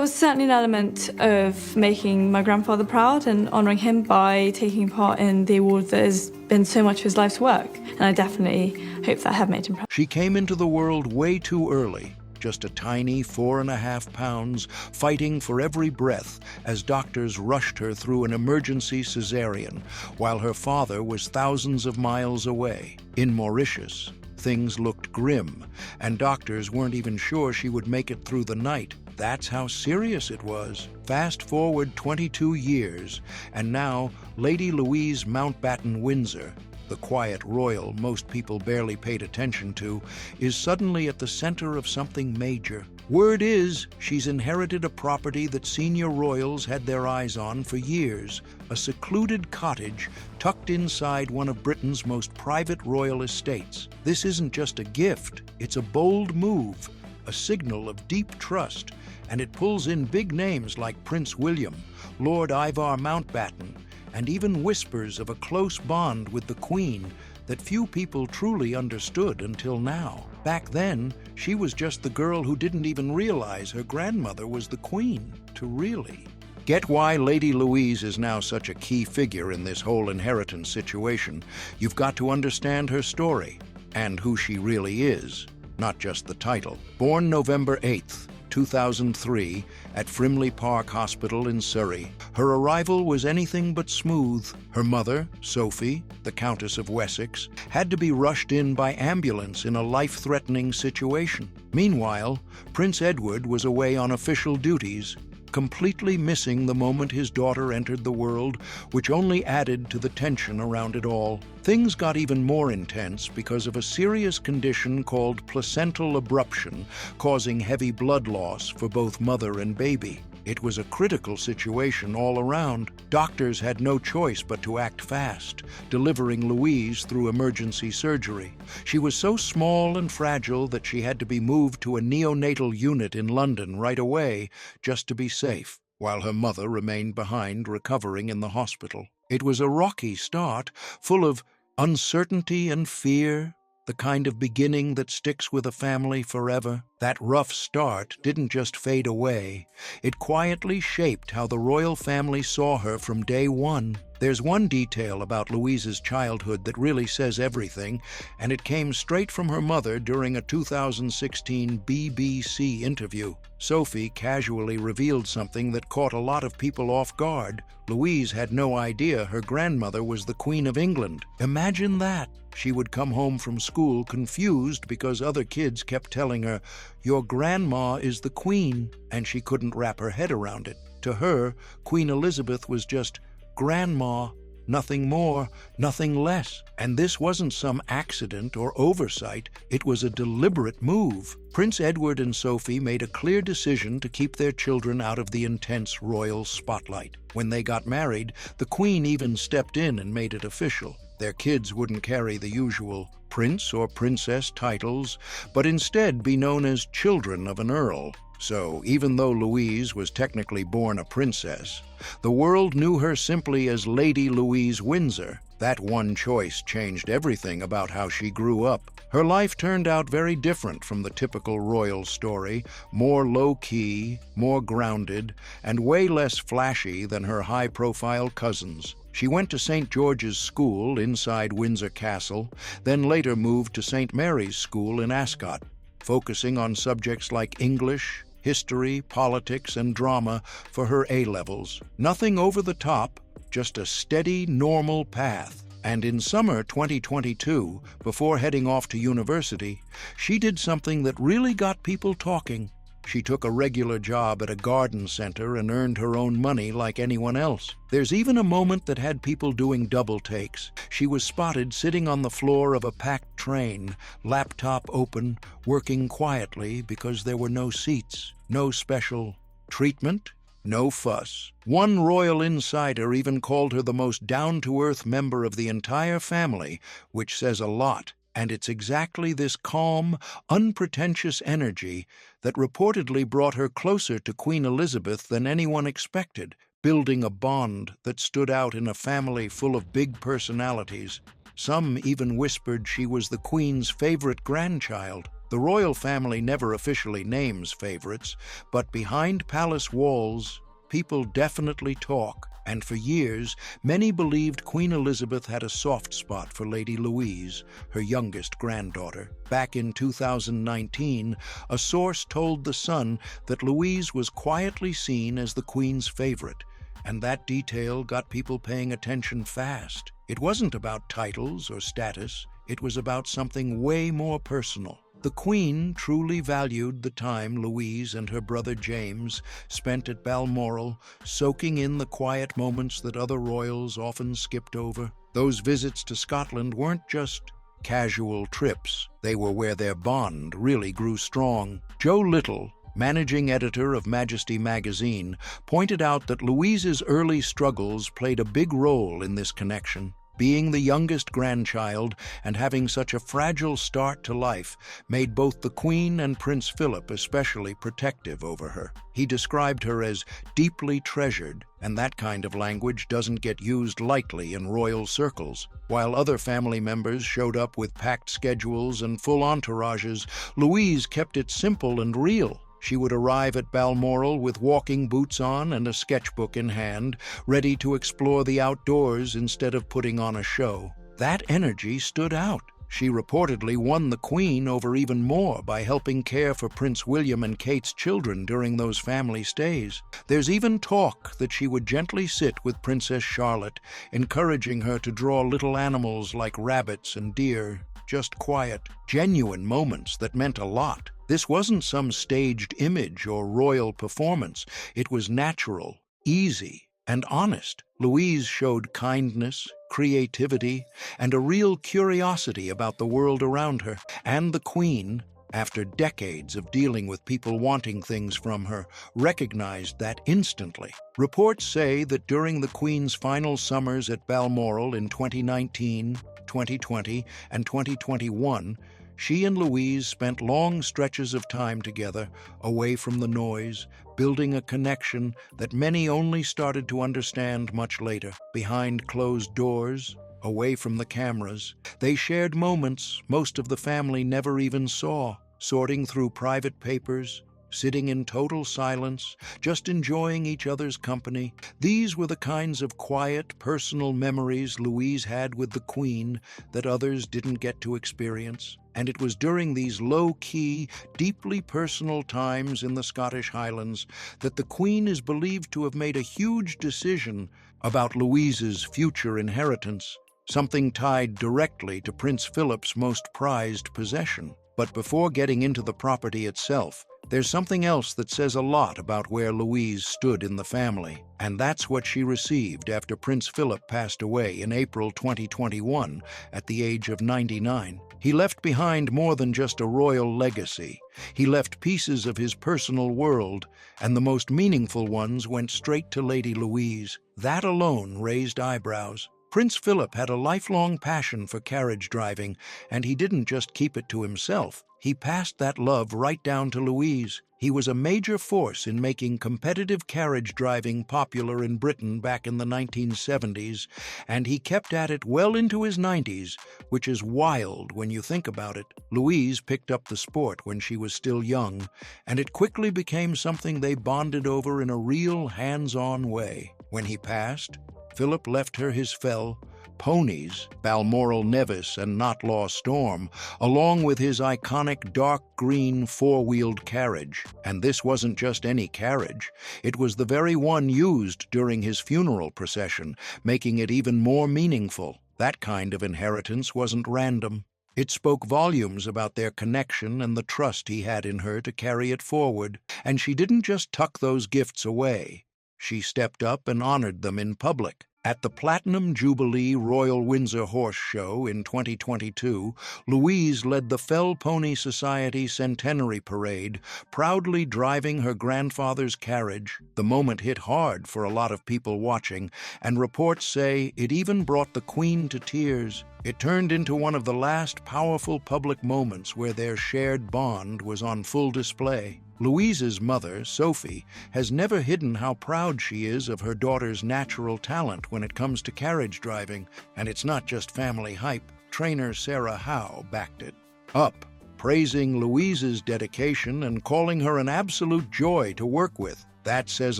was certainly an element of making my grandfather proud and honouring him by taking part in the award that has been so much of his life's work. And I definitely hope that I have made him proud. She came into the world way too early, just a tiny 4.5 pounds, fighting for every breath as doctors rushed her through an emergency cesarean, while her father was thousands of miles away. In Mauritius, things looked grim, and doctors weren't even sure she would make it through the night. That's how serious it was. Fast forward 22 years, and now Lady Louise Mountbatten Windsor, the quiet royal most people barely paid attention to, is suddenly at the center of something major. Word is she's inherited a property that senior royals had their eyes on for years, a secluded cottage tucked inside one of Britain's most private royal estates. This isn't just a gift, it's a bold move, a signal of deep trust, and it pulls in big names like Prince William, Lord Ivar Mountbatten, and even whispers of a close bond with the Queen that few people truly understood until now. Back then, she was just the girl who didn't even realize her grandmother was the Queen, to really. Get why Lady Louise is now such a key figure in this whole inheritance situation. You've got to understand her story and who she really is, not just the title. Born November 8th, 2003, at Frimley Park Hospital in Surrey, her arrival was anything but smooth. Her mother, Sophie, the Countess of Wessex, had to be rushed in by ambulance in a life-threatening situation. Meanwhile, Prince Edward was away on official duties, completely missing the moment his daughter entered the world, which only added to the tension around it all. Things got even more intense because of a serious condition called placental abruption, causing heavy blood loss for both mother and baby. It was a critical situation all around. Doctors had no choice but to act fast, delivering Louise through emergency surgery. She was so small and fragile that she had to be moved to a neonatal unit in London right away, just to be safe, while her mother remained behind recovering in the hospital. It was a rocky start, full of uncertainty and fear, the kind of beginning that sticks with a family forever. That rough start didn't just fade away. It quietly shaped how the royal family saw her from day one. There's one detail about Louise's childhood that really says everything, and it came straight from her mother during a 2016 BBC interview. Sophie casually revealed something that caught a lot of people off guard. Louise had no idea her grandmother was the Queen of England. Imagine that. She would come home from school confused because other kids kept telling her, "Your grandma is the Queen," and she couldn't wrap her head around it. To her, Queen Elizabeth was just Grandma, nothing more, nothing less. And this wasn't some accident or oversight, it was a deliberate move. Prince Edward and Sophie made a clear decision to keep their children out of the intense royal spotlight. When they got married, the Queen even stepped in and made it official. Their kids wouldn't carry the usual prince or princess titles, but instead be known as children of an earl. So, even though Louise was technically born a princess, the world knew her simply as Lady Louise Windsor. That one choice changed everything about how she grew up. Her life turned out very different from the typical royal story, more low-key, more grounded, and way less flashy than her high-profile cousins. She went to St. George's School inside Windsor Castle, then later moved to St. Mary's School in Ascot, focusing on subjects like English, history, politics, and drama for her A-levels. Nothing over the top, just a steady, normal path. And in summer 2022, before heading off to university, she did something that really got people talking. She took a regular job at a garden center and earned her own money like anyone else. There's even a moment that had people doing double takes. She was spotted sitting on the floor of a packed train, laptop open, working quietly because there were no seats, no special treatment, no fuss. One royal insider even called her the most down-to-earth member of the entire family, which says a lot. And it's exactly this calm, unpretentious energy that reportedly brought her closer to Queen Elizabeth than anyone expected, building a bond that stood out in a family full of big personalities. Some even whispered she was the Queen's favorite grandchild. The royal family never officially names favorites, but behind palace walls, people definitely talk. And for years, many believed Queen Elizabeth had a soft spot for Lady Louise, her youngest granddaughter. Back in 2019, a source told The Sun that Louise was quietly seen as the Queen's favorite, and that detail got people paying attention fast. It wasn't about titles or status, it was about something way more personal. The Queen truly valued the time Louise and her brother James spent at Balmoral, soaking in the quiet moments that other royals often skipped over. Those visits to Scotland weren't just casual trips. They were where their bond really grew strong. Joe Little, managing editor of Majesty magazine, pointed out that Louise's early struggles played a big role in this connection. Being the youngest grandchild and having such a fragile start to life made both the Queen and Prince Philip especially protective over her. He described her as deeply treasured, and that kind of language doesn't get used lightly in royal circles. While other family members showed up with packed schedules and full entourages, Louise kept it simple and real. She would arrive at Balmoral with walking boots on and a sketchbook in hand, ready to explore the outdoors instead of putting on a show. That energy stood out. She reportedly won the Queen over even more by helping care for Prince William and Kate's children during those family stays. There's even talk that she would gently sit with Princess Charlotte, encouraging her to draw little animals like rabbits and deer. Just quiet, genuine moments that meant a lot. This wasn't some staged image or royal performance. It was natural, easy, and honest. Louise showed kindness, creativity, and a real curiosity about the world around her. And the Queen, after decades of dealing with people wanting things from her, recognized that instantly. Reports say that during the Queen's final summers at Balmoral in 2019, 2020, and 2021, she and Louise spent long stretches of time together, away from the noise, building a connection that many only started to understand much later. Behind closed doors, away from the cameras, they shared moments most of the family never even saw, sorting through private papers, sitting in total silence, just enjoying each other's company. These were the kinds of quiet, personal memories Louise had with the Queen that others didn't get to experience. And it was during these low-key, deeply personal times in the Scottish Highlands that the Queen is believed to have made a huge decision about Louise's future inheritance, something tied directly to Prince Philip's most prized possession. But before getting into the property itself, there's something else that says a lot about where Louise stood in the family, and that's what she received after Prince Philip passed away in April 2021 at the age of 99. He left behind more than just a royal legacy. He left pieces of his personal world, and the most meaningful ones went straight to Lady Louise. That alone raised eyebrows. Prince Philip had a lifelong passion for carriage driving, and he didn't just keep it to himself. He passed that love right down to Louise. He was a major force in making competitive carriage driving popular in Britain back in the 1970s, and he kept at it well into his 90s, which is wild when you think about it. Louise picked up the sport when she was still young, and it quickly became something they bonded over in a real hands-on way. When he passed, Philip left her his fell, ponies, Balmoral Nevis and Knotlaw Storm, along with his iconic dark green four-wheeled carriage. And this wasn't just any carriage. It was the very one used during his funeral procession, making it even more meaningful. That kind of inheritance wasn't random. It spoke volumes about their connection and the trust he had in her to carry it forward. And she didn't just tuck those gifts away. She stepped up and honored them in public. At the Platinum Jubilee Royal Windsor Horse Show in 2022, Louise led the Fell Pony Society Centenary Parade, proudly driving her grandfather's carriage. The moment hit hard for a lot of people watching, and reports say it even brought the Queen to tears. It turned into one of the last powerful public moments where their shared bond was on full display. Louise's mother, Sophie, has never hidden how proud she is of her daughter's natural talent when it comes to carriage driving, and it's not just family hype. Trainer Sarah Howe backed it up, praising Louise's dedication and calling her an absolute joy to work with. That says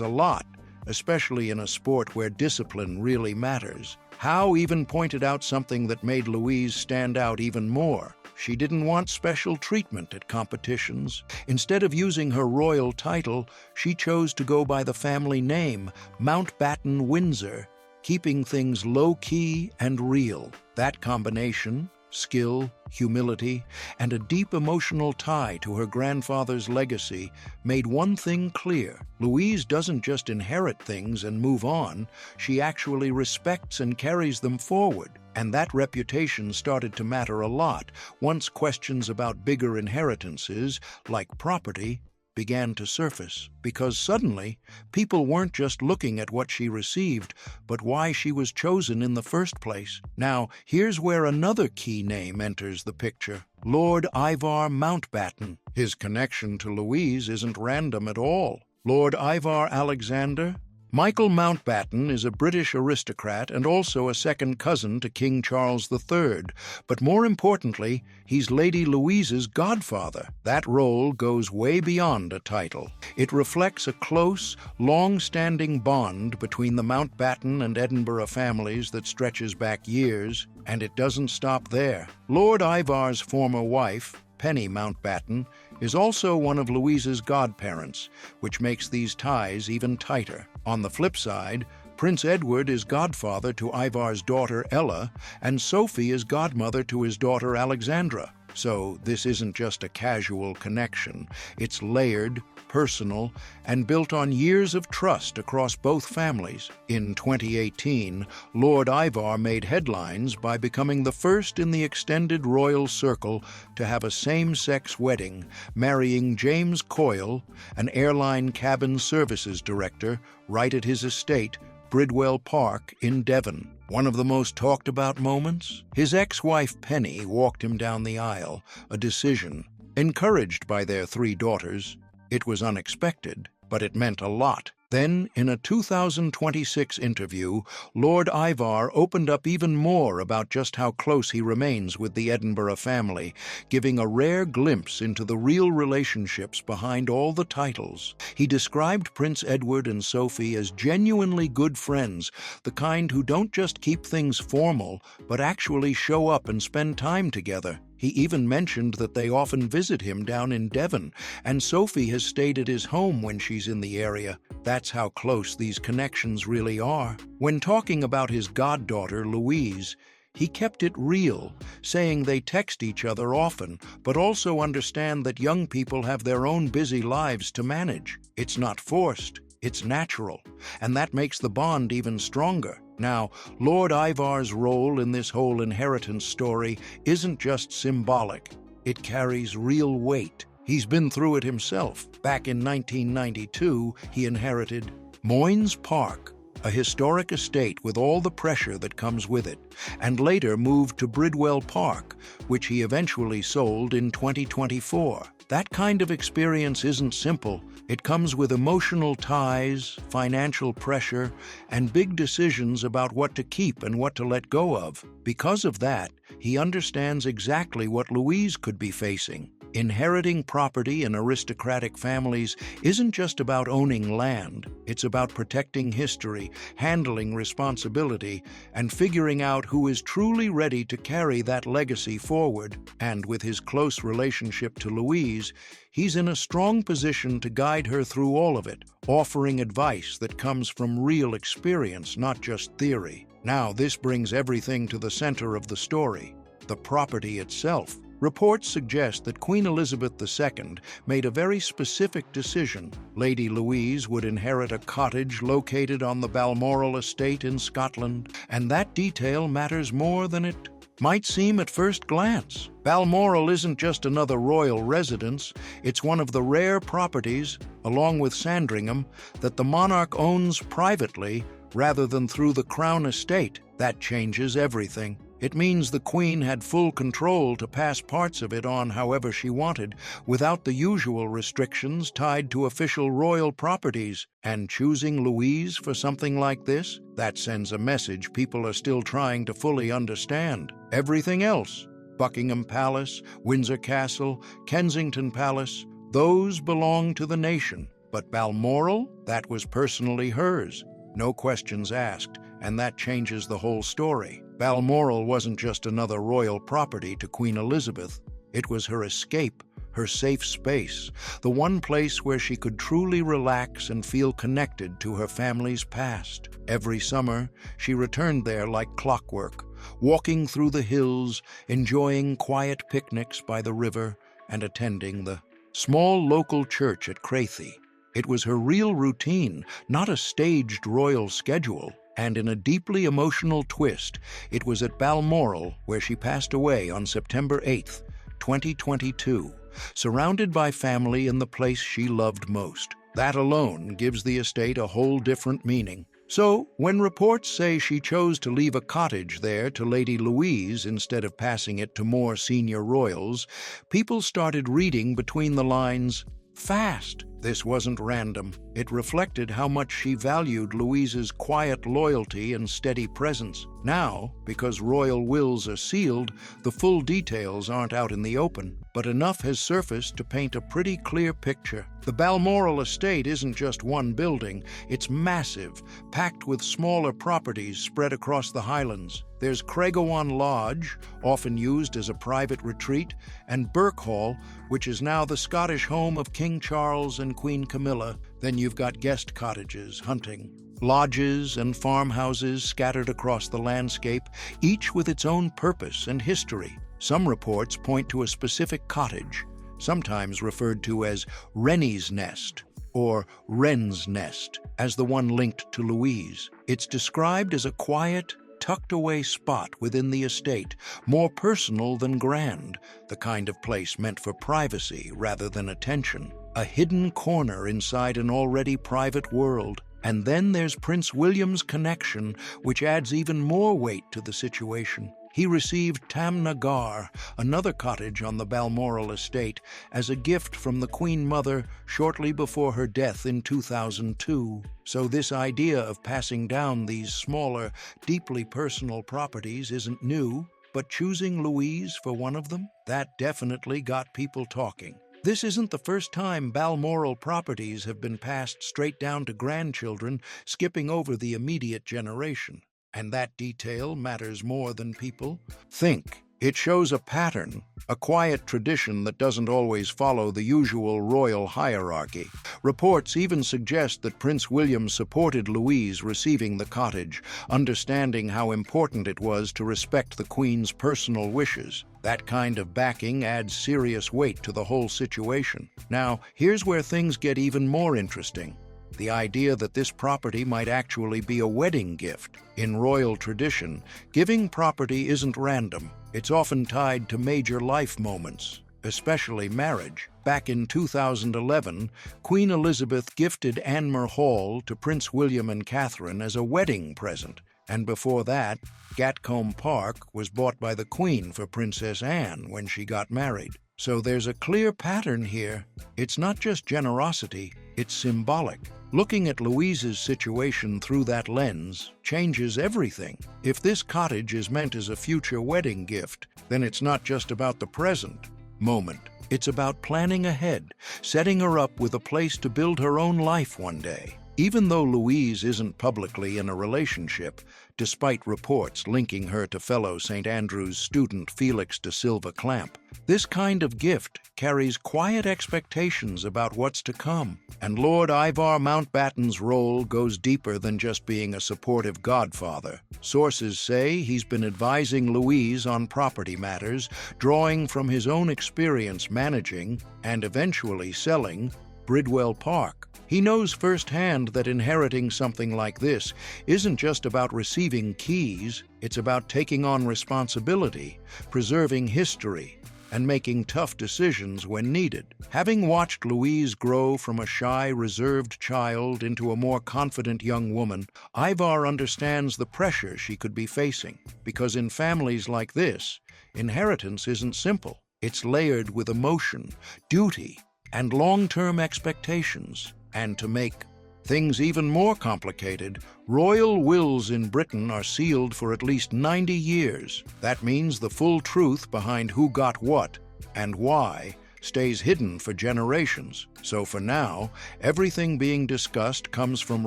a lot, especially in a sport where discipline really matters. Howe even pointed out something that made Louise stand out even more. She didn't want special treatment at competitions. Instead of using her royal title, she chose to go by the family name, Mountbatten-Windsor, keeping things low-key and real. That combination, skill, humility, and a deep emotional tie to her grandfather's legacy, made one thing clear. Louise doesn't just inherit things and move on, she actually respects and carries them forward. And that reputation started to matter a lot once questions about bigger inheritances, like property, began to surface, because suddenly people weren't just looking at what she received, but why she was chosen in the first place. Now, here's where another key name enters the picture: Lord Ivar Mountbatten. His connection to Louise isn't random at all. Lord Ivar Alexander Michael Mountbatten is a British aristocrat and also a second cousin to King Charles III, but more importantly, he's Lady Louise's godfather. That role goes way beyond a title. It reflects a close, long-standing bond between the Mountbatten and Edinburgh families that stretches back years, and it doesn't stop there. Lord Ivar's former wife, Penny Mountbatten, is also one of Louise's godparents, which makes these ties even tighter. On the flip side, Prince Edward is godfather to Ivar's daughter Ella, and Sophie is godmother to his daughter Alexandra. So this isn't just a casual connection. It's layered, personal, and built on years of trust across both families. In 2018, Lord Ivar made headlines by becoming the first in the extended royal circle to have a same-sex wedding, marrying James Coyle, an airline cabin services director, right at his estate, Bridwell Park in Devon. One of the most talked about moments? His ex-wife Penny walked him down the aisle, a decision. Encouraged by their 3 daughters, it was unexpected, but it meant a lot. Then, in a 2026 interview, Lord Ivar opened up even more about just how close he remains with the Edinburgh family, giving a rare glimpse into the real relationships behind all the titles. He described Prince Edward and Sophie as genuinely good friends, the kind who don't just keep things formal, but actually show up and spend time together. He even mentioned that they often visit him down in Devon, and Sophie has stayed at his home when she's in the area. That's how close these connections really are. When talking about his goddaughter, Louise, he kept it real, saying they text each other often, but also understand that young people have their own busy lives to manage. It's not forced, it's natural, and that makes the bond even stronger. Now, Lord Ivar's role in this whole inheritance story isn't just symbolic. It carries real weight. He's been through it himself. Back in 1992, he inherited Moynes Park, a historic estate with all the pressure that comes with it, and later moved to Bridwell Park, which he eventually sold in 2024. That kind of experience isn't simple. It comes with emotional ties, financial pressure, and big decisions about what to keep and what to let go of. Because of that, he understands exactly what Louise could be facing. Inheriting property in aristocratic families isn't just about owning land. It's about protecting history, handling responsibility, and figuring out who is truly ready to carry that legacy forward. And with his close relationship to Louise, he's in a strong position to guide her through all of it, offering advice that comes from real experience, not just theory. Now, this brings everything to the center of the story: the property itself. Reports suggest that Queen Elizabeth II made a very specific decision. Lady Louise would inherit a cottage located on the Balmoral estate in Scotland, and that detail matters more than it might seem at first glance. Balmoral isn't just another royal residence, it's one of the rare properties, along with Sandringham, that the monarch owns privately rather than through the Crown estate. That changes everything. It means the Queen had full control to pass parts of it on however she wanted, without the usual restrictions tied to official royal properties. And choosing Louise for something like this? That sends a message people are still trying to fully understand. Everything else, Buckingham Palace, Windsor Castle, Kensington Palace, those belong to the nation. But Balmoral, that was personally hers. No questions asked, and that changes the whole story. Balmoral wasn't just another royal property to Queen Elizabeth. It was her escape, her safe space, the one place where she could truly relax and feel connected to her family's past. Every summer, she returned there like clockwork, walking through the hills, enjoying quiet picnics by the river, and attending the small local church at Secrecy. It was her real routine, not a staged royal schedule. And in a deeply emotional twist, it was at Balmoral where she passed away on September 8th, 2022, surrounded by family in the place she loved most. That alone gives the estate a whole different meaning. So, when reports say she chose to leave a cottage there to Lady Louise instead of passing it to more senior royals, people started reading between the lines fast. This wasn't random. It reflected how much she valued Louise's quiet loyalty and steady presence. Now, because royal wills are sealed, the full details aren't out in the open, but enough has surfaced to paint a pretty clear picture. The Balmoral estate isn't just one building, it's massive, packed with smaller properties spread across the Highlands. There's Craigowon Lodge, often used as a private retreat, and Burke Hall, which is now the Scottish home of King Charles and Queen Camilla. Then you've got guest cottages, hunting, lodges, and farmhouses scattered across the landscape, each with its own purpose and history. Some reports point to a specific cottage, sometimes referred to as Wren's Nest or Wren's Nest, as the one linked to Louise. It's described as a quiet, tucked-away spot within the estate, more personal than grand, the kind of place meant for privacy rather than attention. A hidden corner inside an already private world. And then there's Prince William's connection, which adds even more weight to the situation. He received Tamnagar, another cottage on the Balmoral estate, as a gift from the Queen Mother shortly before her death in 2002. So this idea of passing down these smaller, deeply personal properties isn't new, but choosing Louise for one of them? That definitely got people talking. This isn't the first time Balmoral properties have been passed straight down to grandchildren, skipping over the immediate generation. And that detail matters more than people think. It shows a pattern, a quiet tradition that doesn't always follow the usual royal hierarchy. Reports even suggest that Prince William supported Louise receiving the cottage, understanding how important it was to respect the Queen's personal wishes. That kind of backing adds serious weight to the whole situation. Now, here's where things get even more interesting. The idea that this property might actually be a wedding gift. In royal tradition, giving property isn't random. It's often tied to major life moments, especially marriage. Back in 2011, Queen Elizabeth gifted Anmer Hall to Prince William and Catherine as a wedding present. And before that, Gatcombe Park was bought by the Queen for Princess Anne when she got married. So there's a clear pattern here. It's not just generosity, it's symbolic. Looking at Louise's situation through that lens changes everything. If this cottage is meant as a future wedding gift, then it's not just about the present moment. It's about planning ahead, setting her up with a place to build her own life one day. Even though Louise isn't publicly in a relationship, despite reports linking her to fellow St. Andrew's student Felix de Silva Clamp, this kind of gift carries quiet expectations about what's to come. And Lord Ivar Mountbatten's role goes deeper than just being a supportive godfather. Sources say he's been advising Louise on property matters, drawing from his own experience managing, and eventually selling, Bridwell Park. He knows firsthand that inheriting something like this isn't just about receiving keys, it's about taking on responsibility, preserving history, and making tough decisions when needed. Having watched Louise grow from a shy, reserved child into a more confident young woman, Ivar understands the pressure she could be facing. Because in families like this, inheritance isn't simple. It's layered with emotion, duty, and long-term expectations. And to make Things even more complicated, royal wills in Britain are sealed for at least 90 years. That means the full truth behind who got what and why stays hidden for generations. So for now, everything being discussed comes from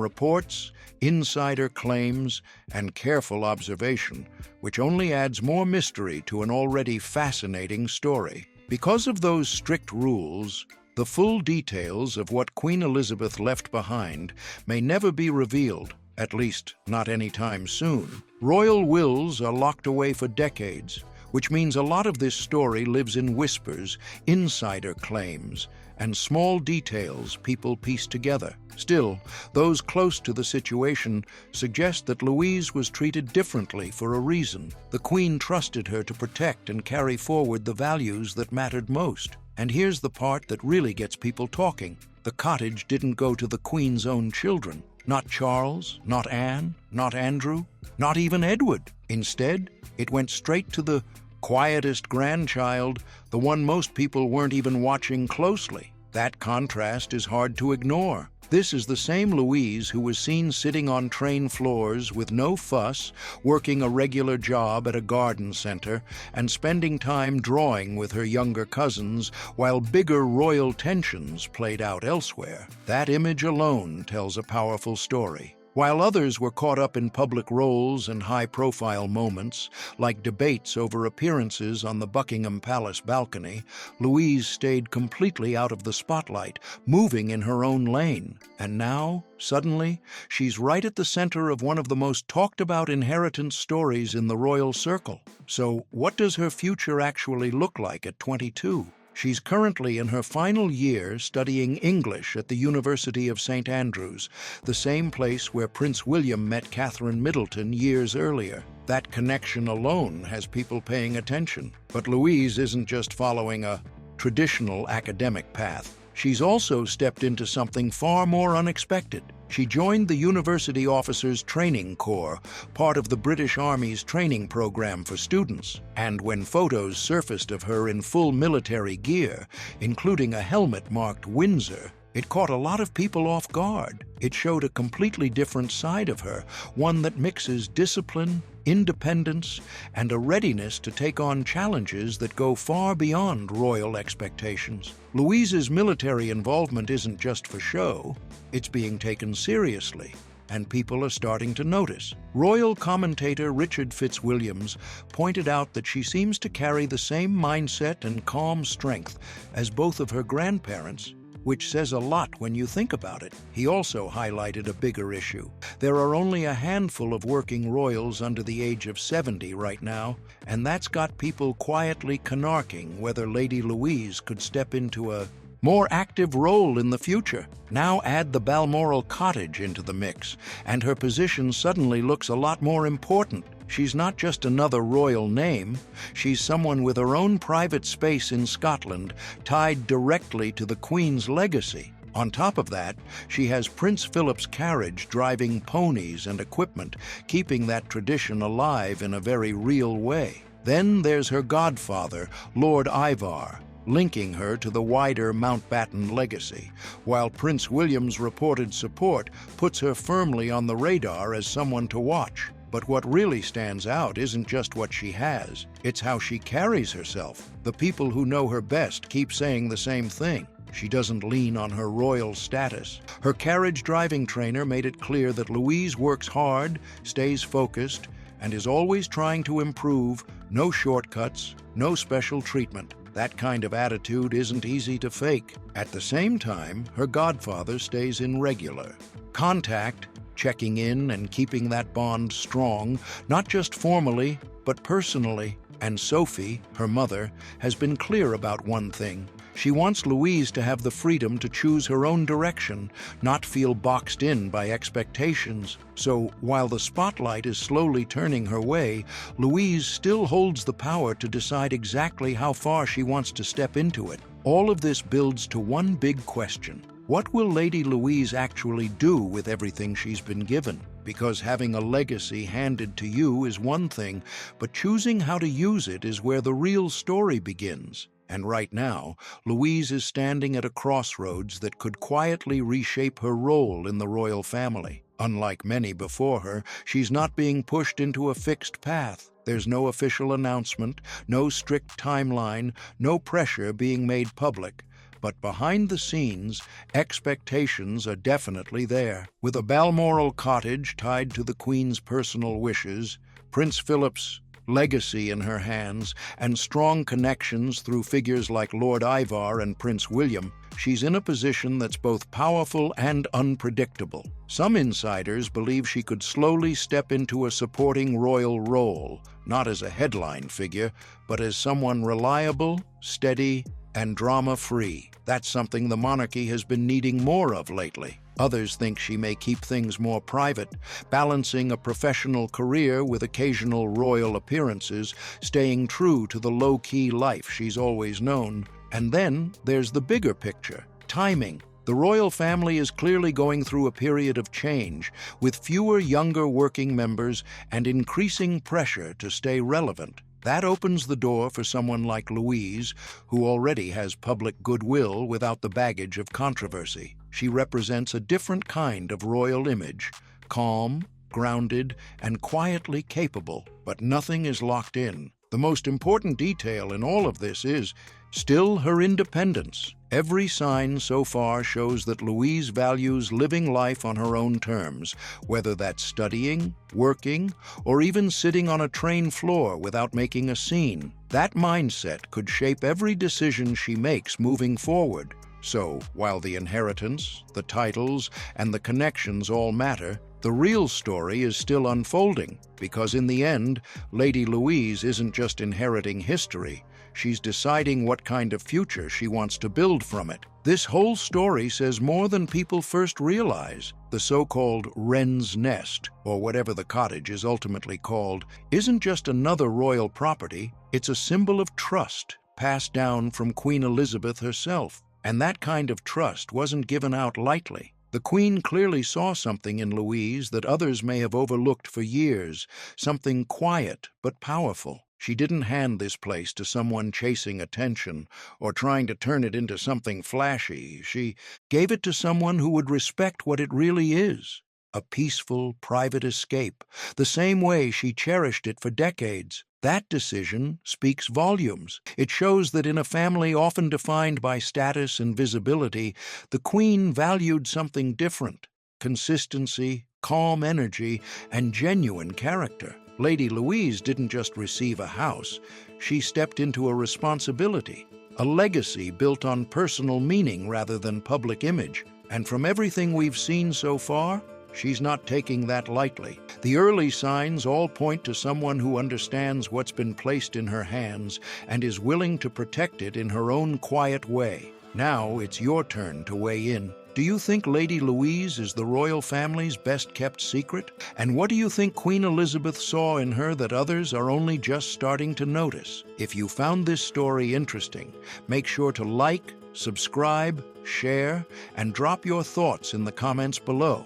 reports, insider claims, and careful observation, which only adds more mystery to an already fascinating story. Because of those strict rules, the full details of what Queen Elizabeth left behind may never be revealed, at least not anytime soon. Royal wills are locked away for decades, which means a lot of this story lives in whispers, insider claims, and small details people piece together. Still, those close to the situation suggest that Louise was treated differently for a reason. The Queen trusted her to protect and carry forward the values that mattered most. And here's the part that really gets people talking. The cottage didn't go to the Queen's own children. Not Charles, not Anne, not Andrew, not even Edward. Instead, it went straight to the quietest grandchild, the one most people weren't even watching closely. That contrast is hard to ignore. This is the same Louise who was seen sitting on train floors with no fuss, working a regular job at a garden center, and spending time drawing with her younger cousins while bigger royal tensions played out elsewhere. That image alone tells a powerful story. While others were caught up in public roles and high-profile moments, like debates over appearances on the Buckingham Palace balcony, Louise stayed completely out of the spotlight, moving in her own lane. And now, suddenly, she's right at the center of one of the most talked-about inheritance stories in the royal circle. So, what does her future actually look like at 22? She's currently in her final year studying English at the University of St. Andrews, the same place where Prince William met Catherine Middleton years earlier. That connection alone has people paying attention. But Louise isn't just following a traditional academic path. She's also stepped into something far more unexpected. She joined the University Officers Training Corps, part of the British Army's training program for students. And when photos surfaced of her in full military gear, including a helmet marked Windsor, it caught a lot of people off guard. It showed a completely different side of her, one that mixes discipline, independence, and a readiness to take on challenges that go far beyond royal expectations. Louise's military involvement isn't just for show, it's being taken seriously, and people are starting to notice. Royal commentator Richard Fitzwilliams pointed out that she seems to carry the same mindset and calm strength as both of her grandparents, which says a lot when you think about it. He also highlighted a bigger issue. There are only a handful of working royals under the age of 70 right now, and that's got people quietly canarking whether Lady Louise could step into a more active role in the future. Now add the Balmoral cottage into the mix, and her position suddenly looks a lot more important. She's not just another royal name, she's someone with her own private space in Scotland, tied directly to the Queen's legacy. On top of that, she has Prince Philip's carriage driving ponies and equipment, keeping that tradition alive in a very real way. Then there's her godfather, Lord Ivar, linking her to the wider Mountbatten legacy, while Prince William's reported support puts her firmly on the radar as someone to watch. But what really stands out isn't just what she has, it's how she carries herself. The people who know her best keep saying the same thing. She doesn't lean on her royal status. Her carriage driving trainer made it clear that Louise works hard, stays focused, and is always trying to improve. No shortcuts, no special treatment. That kind of attitude isn't easy to fake. At the same time, her godfather stays in regular contact, checking in and keeping that bond strong, not just formally, but personally. And Sophie, her mother, has been clear about one thing. She wants Louise to have the freedom to choose her own direction, not feel boxed in by expectations. So, while the spotlight is slowly turning her way, Louise still holds the power to decide exactly how far she wants to step into it. All of this builds to one big question. What will Lady Louise actually do with everything she's been given? Because having a legacy handed to you is one thing, but choosing how to use it is where the real story begins. And right now, Louise is standing at a crossroads that could quietly reshape her role in the royal family. Unlike many before her, she's not being pushed into a fixed path. There's no official announcement, no strict timeline, no pressure being made public. But behind the scenes, expectations are definitely there. With a Balmoral cottage tied to the Queen's personal wishes, Prince Philip's legacy in her hands, and strong connections through figures like Lord Ivar and Prince William, she's in a position that's both powerful and unpredictable. Some insiders believe she could slowly step into a supporting royal role, not as a headline figure, but as someone reliable, steady, and drama-free. That's something the monarchy has been needing more of lately. Others think she may keep things more private, balancing a professional career with occasional royal appearances, staying true to the low-key life she's always known. And then there's the bigger picture, timing. The royal family is clearly going through a period of change, with fewer younger working members and increasing pressure to stay relevant. That opens the door for someone like Louise, who already has public goodwill without the baggage of controversy. She represents a different kind of royal image, calm, grounded, and quietly capable, but nothing is locked in. The most important detail in all of this is still her independence. Every sign so far shows that Louise values living life on her own terms, whether that's studying, working, or even sitting on a train floor without making a scene. That mindset could shape every decision she makes moving forward. So, while the inheritance, the titles, and the connections all matter, the real story is still unfolding, because in the end, Lady Louise isn't just inheriting history, she's deciding what kind of future she wants to build from it. This whole story says more than people first realize. The so-called Wren's nest, or whatever the cottage is ultimately called, isn't just another royal property, it's a symbol of trust, passed down from Queen Elizabeth herself. And that kind of trust wasn't given out lightly. The Queen clearly saw something in Louise that others may have overlooked for years, something quiet but powerful. She didn't hand this place to someone chasing attention or trying to turn it into something flashy. She gave it to someone who would respect what it really is, a peaceful, private escape, the same way she cherished it for decades. That decision speaks volumes. It shows that in a family often defined by status and visibility, the Queen valued something different: consistency, calm energy, and genuine character. Lady Louise didn't just receive a house, she stepped into a responsibility, a legacy built on personal meaning rather than public image. And from everything we've seen so far, she's not taking that lightly. The early signs all point to someone who understands what's been placed in her hands and is willing to protect it in her own quiet way. Now it's your turn to weigh in. Do you think Lady Louise is the royal family's best-kept secret? And what do you think Queen Elizabeth saw in her that others are only just starting to notice? If you found this story interesting, make sure to like, subscribe, share, and drop your thoughts in the comments below.